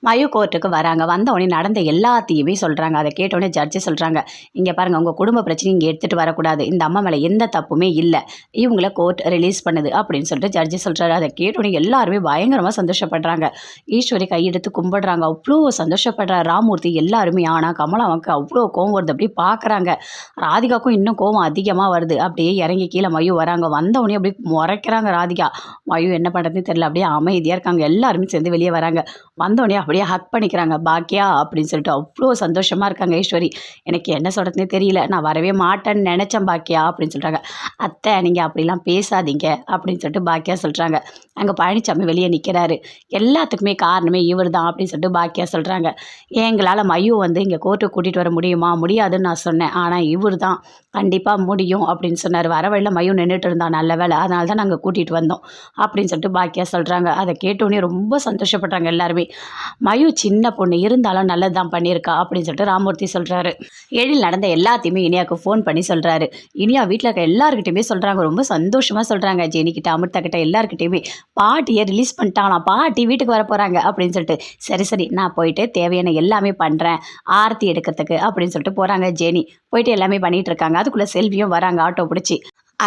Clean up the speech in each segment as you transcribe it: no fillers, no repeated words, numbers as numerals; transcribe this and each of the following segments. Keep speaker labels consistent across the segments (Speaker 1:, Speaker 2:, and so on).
Speaker 1: மயு கோர்ட்டுக்கு வராங்க. வந்தவுடனே நடந்த எல்லாத்தையுமே சொல்கிறாங்க. அதை கேட்டோடனே ஜட்ஜி சொல்கிறாங்க, இங்கே பாருங்கள், உங்கள் குடும்ப பிரச்சனை இங்கே எடுத்துகிட்டு வரக்கூடாது. இந்த அம்மா மேலே எந்த தப்புமே இல்லை. இவங்கள கோர்ட் ரிலீஸ் பண்ணுது அப்படின்னு சொல்லிட்டு ஜட்ஜி சொல்கிறாரு. அதை கேட்டோடனே எல்லாருமே பயங்கரமாக சந்தோஷப்படுறாங்க. ஈஸ்வரி கையெடுத்து கும்பிடுறாங்க. அவ்வளோ சந்தோஷப்படுறாரு ராமூர்த்தி. எல்லாருமே ஆனால் கமலாவுக்கு அவ்வளோ கோவம் வருது. அப்படியே பார்க்குறாங்க. ராதிகாவுக்கும் இன்னும் கோவம் அதிகமாக வருது. அப்படியே இறங்கி கீழே மயு வராங்க. வந்தவுடனே அப்படியே முறைக்கிறாங்க ராதிகா. மயு என்ன பண்ணுறதுன்னு தெரியல. அப்படியே அமைதியாக இருக்காங்க. எல்லாருமே சேர்ந்து வெளியே வராங்க. வந்தோடனே அப்படியே ஹக் பண்ணிக்கிறாங்க. பாக்கியா அப்படின்னு சொல்லிட்டு அவ்வளோ சந்தோஷமாக இருக்காங்க ஈஸ்வரி. எனக்கு என்ன சொல்கிறதுனே தெரியல, நான் வரவே மாட்டேன்னு நினச்சேன் பாக்கியா அப்படின்னு சொல்கிறாங்க. அத்தை நீங்கள் அப்படிலாம் பேசாதீங்க அப்படின்னு சொல்லிட்டு பாக்கியா சொல்கிறாங்க. அங்கே பழனிசாமி வெளியே நிற்கிறாரு. எல்லாத்துக்குமே காரணமே இவர் தான் அப்படின்னு சொல்லிட்டு பாக்கியா சொல்கிறாங்க. எங்களால் மயு இங்கே கோர்ட்டுக்கு கூட்டிகிட்டு வர முடியுமா? முடியாதுன்னு நான் சொன்னேன். ஆனால் இவர் தான் கண்டிப்பாக முடியும் அப்படின்னு சொன்னார். வர வழியில் மயு நின்றுட்டு இருந்தான். நல்ல வேலை, அதனால தான் நாங்கள் கூட்டிகிட்டு வந்தோம் அப்படின்னு சொல்லிட்டு பாக்கியா சொல்கிறாங்க. அதை கேட்டோன்னே ரொம்ப சந்தோஷப்படுறாங்க எல்லாருமே. மயு சின்ன பொண்ணு இருந்தாலும் நல்லது தான் பண்ணியிருக்கா அப்படின்னு சொல்லிட்டு ராமூர்த்தி சொல்கிறாரு. எழில் நடந்த எல்லாத்தையுமே இனியாவுக்கு ஃபோன் பண்ணி சொல்கிறாரு. இனியா வீட்டில் இருக்க எல்லாருக்கிட்டையுமே சொல்கிறாங்க. ரொம்ப சந்தோஷமாக சொல்கிறாங்க. ஜெனிக்கிட்ட, அமிர்தா கிட்ட எல்லாருக்கிட்டையுமே பாட்டியை ரிலீஸ் பண்ணிட்டாங்களாம். பாட்டி வீட்டுக்கு வர போகிறாங்க அப்படின்னு சொல்லிட்டு. சரி நான் போயிட்டு தேவையான எல்லாமே பண்ணுறேன் ஆரத்தி எடுக்கிறதுக்கு அப்படின்னு சொல்லிட்டு போகிறாங்க. ஜெனி போயிட்டு எல்லாமே பண்ணிகிட்டு இருக்காங்க. அதுக்குள்ளே செல்வியும் வராங்க ஆட்டோ பிடிச்சி.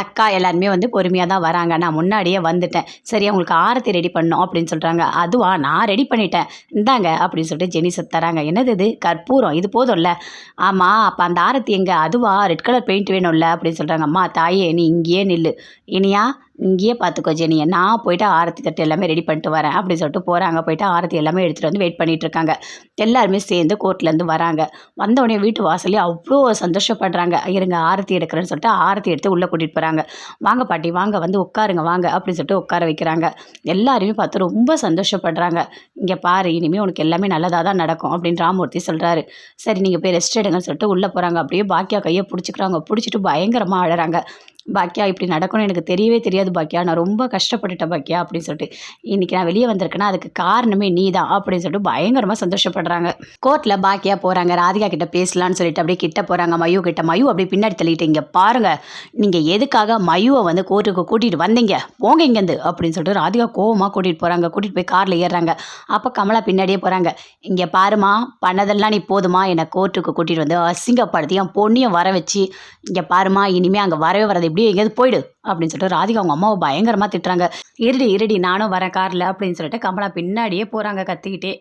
Speaker 1: அக்கா எல்லாருமே பொறுமையாக தான் வராங்க. நான் முன்னாடியே வந்துட்டேன். சரி உங்களுக்கு ஆரத்தி ரெடி பண்ணோம் அப்படின்னு சொல்கிறாங்க. அதுவா, நான் ரெடி பண்ணிட்டேன், இந்தாங்க அப்படின்னு சொல்லிட்டு ஜெனி தராங்க. என்னது இது? கற்பூரம், இது போதும்ல? ஆமாம், அப்போ அந்த ஆரத்தி எங்கே? அதுவா, ரெட் கலர் பெயிண்ட் வேணும்ல அப்படின்னு சொல்கிறாங்க. அம்மா தாயே நீ இங்கேயே நில்லு, இனியா இங்கேயே பார்த்துக்கோ ஜெனியை, நான் போய்ட்டு ஆரத்தி தட்டு எல்லாமே ரெடி பண்ணிட்டு வரேன் அப்படின்னு சொல்லிட்டு போகிறாங்க. போய்ட்டு ஆரத்தி எல்லாமே எடுத்துகிட்டு வந்து வெயிட் பண்ணிகிட்டு இருக்காங்க. எல்லாருமே சேர்ந்து கோர்ட்லேருந்து வராங்க. வந்தவுடனே வீட்டு வாசலே அவ்வளோ சந்தோஷப்படுறாங்க. இருங்க ஆரத்தி எடுக்கிறேன்னு சொல்லிட்டு ஆரத்தி எடுத்து உள்ளே கூட்டிகிட்டு போகிறாங்க. வாங்க பாட்டி வாங்க, உட்காருங்க வாங்க அப்படின்னு சொல்லிட்டு உட்கார வைக்கிறாங்க. எல்லாருமே பார்த்து ரொம்ப சந்தோஷப்படுறாங்க. இங்கே பாரு, இனிமேல் உனக்கு எல்லாமே நல்லதாக தான் நடக்கும் அப்படின்னு ராமூர்த்தி சொல்கிறாரு. சரி நீங்கள் போய் ரெஸ்ட் எடுங்கன்னு சொல்லிட்டு உள்ளே போகிறாங்க. அப்படியே பாக்கியா கையை பிடிச்சிக்கிறாங்க. பிடிச்சிட்டு பயங்கரமாக அழறாங்க. பாக்கியா இப்படி நடக்கணும்னு எனக்கு தெரியவே தெரியாது பாக்கியா, நான் ரொம்ப கஷ்டப்பட்டுட்டேன் பாக்கியா அப்படின்னு சொல்லிட்டு. இன்றைக்கி நான் வெளியே வந்திருக்கேன்னா அதுக்கு காரணமே நீ தான் அப்படின்னு சொல்லிட்டு பயங்கரமாக சந்தோஷப்படுறாங்க. கோர்ட்டில் பாக்கியா போகிறாங்க. ராதிகா கிட்ட பேசலான்னு சொல்லிட்டு அப்படியே கிட்ட போகிறாங்க மயு கிட்ட. மயு அப்படி பின்னாடி தள்ளிட்டு, இங்கே பாருங்கள், நீங்கள் எதுக்காக மயுவை கோர்ட்டுக்கு கூட்டிகிட்டு வந்தீங்க, போங்க இங்கேருந்து அப்படின்னு சொல்லிட்டு ராதிகா கோவமாக கூட்டிகிட்டு போகிறாங்க. கூட்டிகிட்டு போய் காரில் ஏறுறாங்க. அப்போ கமலா பின்னாடியே போகிறாங்க. இங்கே பாருமா, பண்ணதெல்லாம் நீ போதுமா, என்னை கோர்ட்டுக்கு கூட்டிகிட்டு வந்து அசிங்கப்படுத்தி என் பொண்ணையும் வர வச்சு, இங்கே பாருமா இனிமேல் அங்கே வரவே வராது, இப்படியே எங்கேயாவது போயிடு அப்படின்னு சொல்லிட்டு ராதிகா அவங்க அம்மாவை பயங்கரமாக திட்டுறாங்க. இருடி நானும் வரேன் காரில் அப்படின்னு சொல்லிட்டு கமலா பின்னாடியே போகிறாங்க கத்திக்கிட்டே.